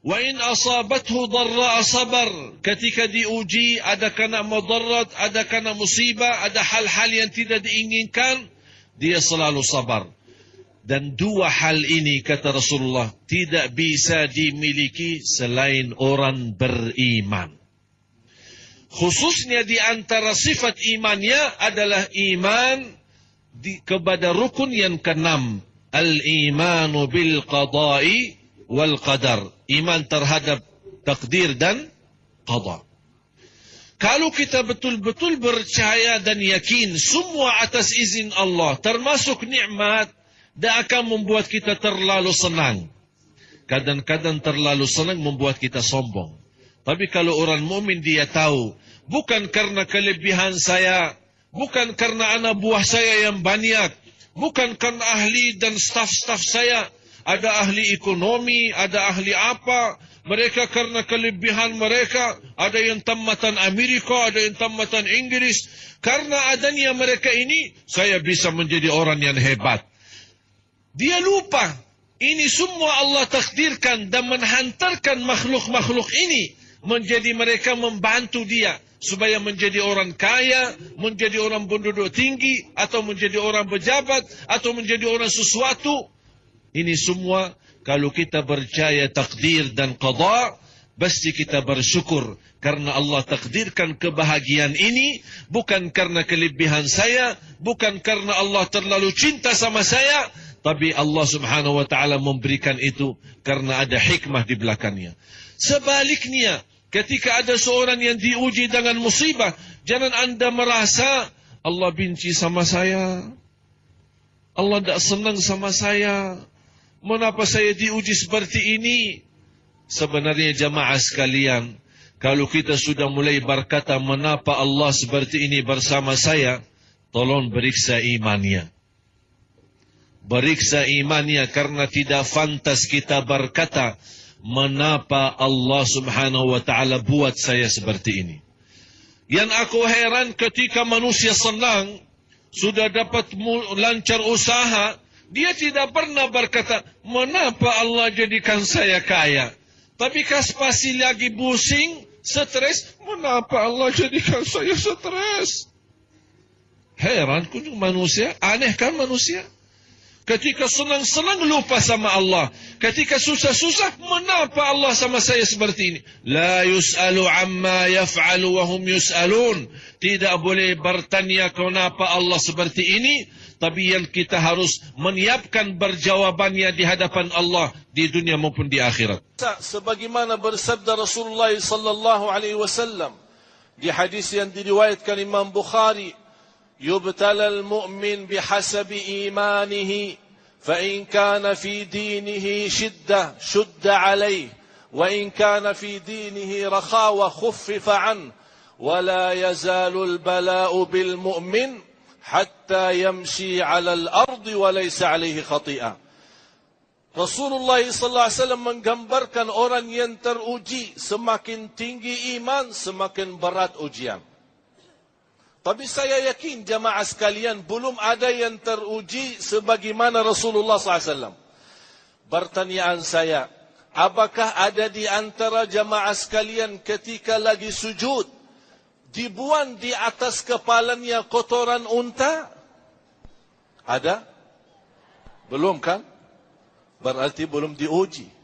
Wa in asabathu dharra sabar. Ketika diuji, ada kena mudarat, ada kena musibah, ada hal-hal yang tidak diinginkan, dia selalu sabar. Dan dua hal ini, kata Rasulullah, tidak bisa dimiliki selain orang beriman. Khususnya di antara sifat imannya adalah iman kepada rukun yang keenam. Al-imanu bil qada'i wal qadar. Iman terhadap takdir dan qada. Kalau kita betul-betul percaya dan yakin semua atas izin Allah, termasuk nikmat, dia akan membuat kita terlalu senang. Kadang-kadang terlalu senang membuat kita sombong. Tapi kalau orang mukmin dia tahu, bukan karena kelebihan saya, bukan karena anak buah saya yang banyak, bukan karena ahli dan staf-staf saya, ada ahli ekonomi, ada ahli apa, mereka karena kelebihan mereka, ada yang tamatan Amerika, ada yang tamatan Inggris. Karena adanya mereka ini, saya bisa menjadi orang yang hebat. Dia lupa, ini semua Allah takdirkan dan menghantarkan makhluk-makhluk ini menjadi mereka membantu dia supaya menjadi orang kaya, menjadi orang penduduk tinggi, atau menjadi orang pejabat, atau menjadi orang sesuatu. Ini semua kalau kita percaya takdir dan qada, pasti kita bersyukur karena Allah takdirkan kebahagiaan ini bukan karena kelebihan saya, bukan karena Allah terlalu cinta sama saya, tapi Allah Subhanahu wa taala memberikan itu karena ada hikmah di belakangnya. Sebaliknya, ketika ada seorang yang diuji dengan musibah, jangan anda merasa Allah benci sama saya, Allah tidak senang sama saya, mengapa saya diuji seperti ini? Sebenarnya jamaah sekalian, kalau kita sudah mulai berkata, mengapa Allah seperti ini bersama saya, tolong periksa imannya. Periksa imannya, karena tidak pantas kita berkata, mengapa Allah Subhanahu wa taala buat saya seperti ini. Yang aku heran ketika manusia senang, sudah dapat lancar usaha, dia tidak pernah berkata, mengapa Allah jadikan saya kaya. Tapi pasti lagi pusing, stres, mengapa Allah jadikan saya stres. Heran kunjung manusia, aneh kan manusia. Ketika senang-senang lupa sama Allah. Ketika susah-susah, mengapa Allah sama saya seperti ini? La yus'alu amma yaf'alu wa hum yus'alun. Tidak boleh bertanya kenapa Allah seperti ini, tapi yang kita harus menyiapkan berjawabannya di hadapan Allah di dunia maupun di akhirat. Sebagaimana bersabda Rasulullah sallallahu alaihi wasallam di hadis yang diriwayatkan Imam Bukhari, يبتلى المؤمن بحسب إيمانه فإن كان في دينه شدة شد عليه وإن كان في دينه رخاوة خفف عنه ولا يزال البلاء بالمؤمن حتى يمشي على الأرض وليس عليه خطيئة. Rasulullah SAW menggambarkan orang yang teruji, semakin tinggi iman, semakin berat ujian. Tapi saya yakin jamaah sekalian, belum ada yang teruji sebagaimana Rasulullah SAW. Pertanyaan saya, apakah ada di antara jamaah sekalian ketika lagi sujud, dibuang di atas kepalanya kotoran unta? Ada? Belum kan? Berarti belum diuji.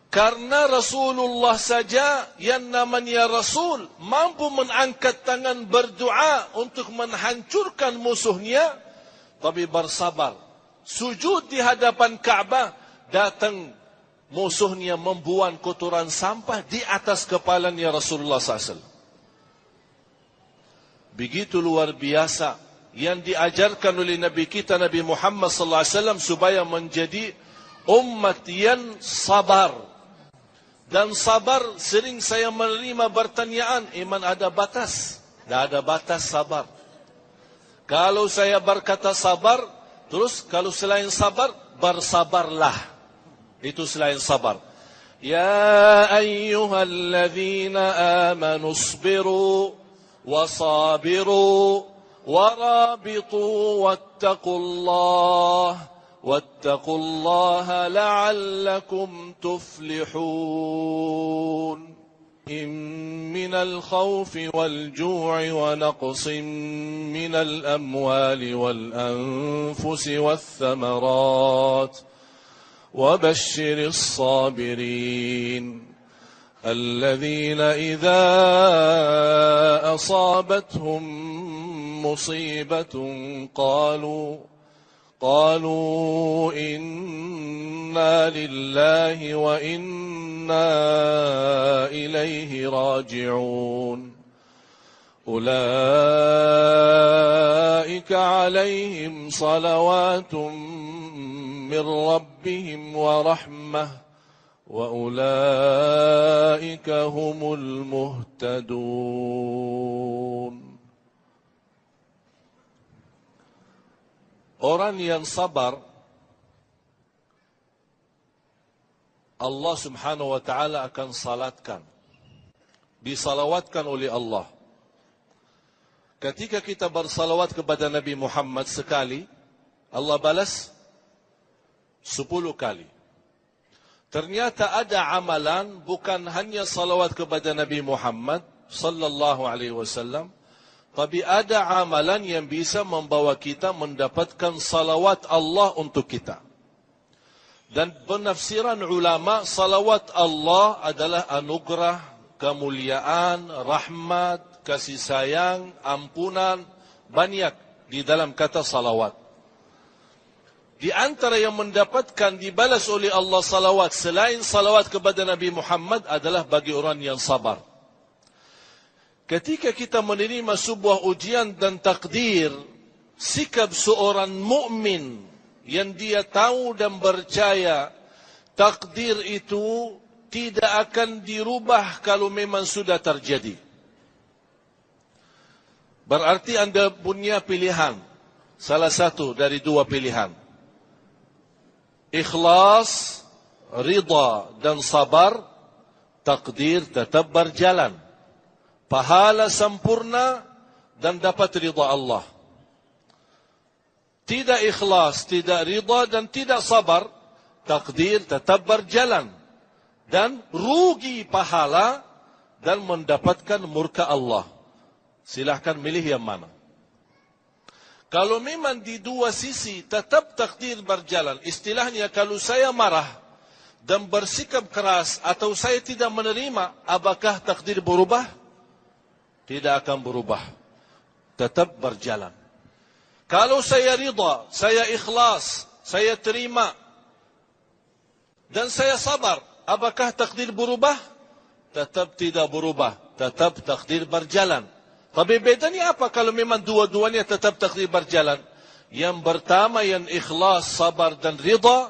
Karena Rasulullah saja yang namanya Rasul mampu mengangkat tangan berdoa untuk menghancurkan musuhnya, tapi bersabar. Sujud di hadapan Ka'bah, datang musuhnya membuang kotoran sampah di atas kepalanya Rasulullah SAW. Begitu luar biasa yang diajarkan oleh Nabi kita Nabi Muhammad SAW supaya menjadi umat yang sabar. Dan sabar, sering saya menerima pertanyaan, iman ada batas? Tidak ada batas sabar. Kalau saya berkata sabar, terus kalau selain sabar, bersabarlah. Itu selain sabar. Ya ayyuhalladzina amanu isbiru wasabiru warabitu wattaqullah واتقوا الله لعلكم تفلحون من الخوف والجوع ونقص من الأموال والأنفس والثمرات وبشر الصابرين الذين إذا أصابتهم مصيبة قالوا إنا لله وإنا إليه راجعون أولئك عليهم صلوات من ربهم ورحمة وأولئك هم المهتدون. Orang yang sabar, Allah subhanahu wa ta'ala akan salatkan. Disalawatkan oleh Allah. Ketika kita bersalawat kepada Nabi Muhammad sekali, Allah balas 10 kali. Ternyata ada amalan bukan hanya salawat kepada Nabi Muhammad sallallahu alaihi wasallam, tapi ada amalan yang bisa membawa kita mendapatkan salawat Allah untuk kita. Dan penafsiran ulama, salawat Allah adalah anugerah, kemuliaan, rahmat, kasih sayang, ampunan, banyak di dalam kata salawat. Di antara yang mendapatkan dibalas oleh Allah salawat selain salawat kepada Nabi Muhammad adalah bagi orang yang sabar. Ketika kita menerima sebuah ujian dan takdir, sikap seorang mukmin yang dia tahu dan percaya takdir itu tidak akan dirubah kalau memang sudah terjadi. Berarti Anda punya pilihan, salah satu dari dua pilihan. Ikhlas, ridha dan sabar, takdir tetap berjalan. Pahala sempurna dan dapat ridha Allah. Tidak ikhlas, tidak ridha dan tidak sabar, takdir tetap berjalan. Dan rugi pahala dan mendapatkan murka Allah. Silahkan milih yang mana. Kalau memang di dua sisi tetap takdir berjalan, istilahnya kalau saya marah dan bersikap keras atau saya tidak menerima, apakah takdir berubah? Tidak akan berubah. Tetap berjalan. Kalau saya ridha, saya ikhlas, saya terima, dan saya sabar, apakah takdir berubah? Tetap tidak berubah. Tetap takdir berjalan. Tapi bedanya apa kalau memang dua-duanya tetap takdir berjalan? Yang pertama yang ikhlas, sabar dan ridha,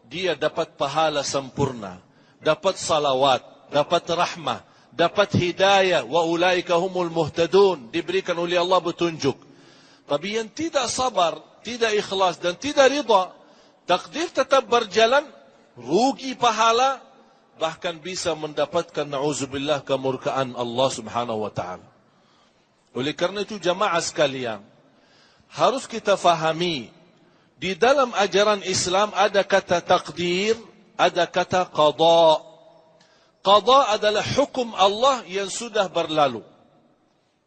dia dapat pahala sempurna, dapat salawat, dapat rahmah, dapat hidayah, wa ulaika humul muhtadun, diberikan oleh Allah petunjuk. Tapi yang tidak sabar, tidak ikhlas dan tidak ridha, takdir tetap berjalan, rugi pahala, bahkan bisa mendapatkan na'udzubillah kemurkaan Allah subhanahu wa ta'ala. Oleh karena itu jamaah sekalian, harus kita fahami, di dalam ajaran Islam ada kata takdir, ada kata qada. Qada adalah hukum Allah yang sudah berlalu.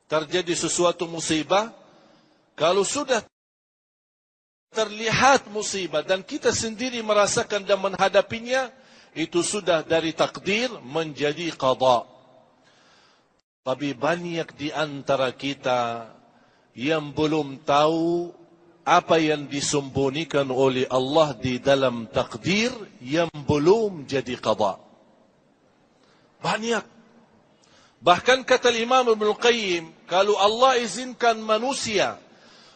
Terjadi sesuatu musibah, kalau sudah terlihat musibah dan kita sendiri merasakan dan menghadapinya, itu sudah dari takdir menjadi qada. Tapi banyak di antara kita yang belum tahu apa yang disembunyikan oleh Allah di dalam takdir yang belum jadi qada. Banyak. Bahkan kata Imam Ibn Qayyim, kalau Allah izinkan manusia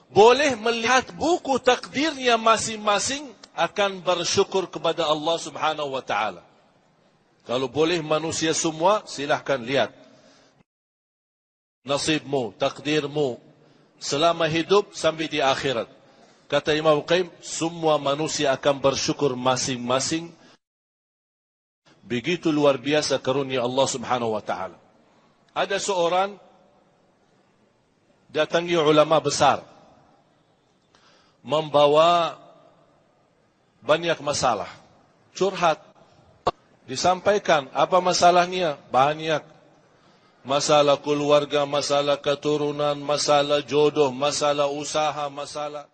boleh melihat buku takdirnya masing-masing, akan bersyukur kepada Allah subhanahu wa ta'ala. Kalau boleh manusia semua, silahkan lihat. Nasibmu, takdirmu, selama hidup sampai di akhirat. Kata Imam Qayyim, semua manusia akan bersyukur masing-masing. Begitu luar biasa karunia Allah subhanahu wa ta'ala. Ada seorang datangi ulama besar, membawa banyak masalah. Curhat. Disampaikan, apa masalahnya? Banyak. Masalah keluarga, masalah keturunan, masalah jodoh, masalah usaha, masalah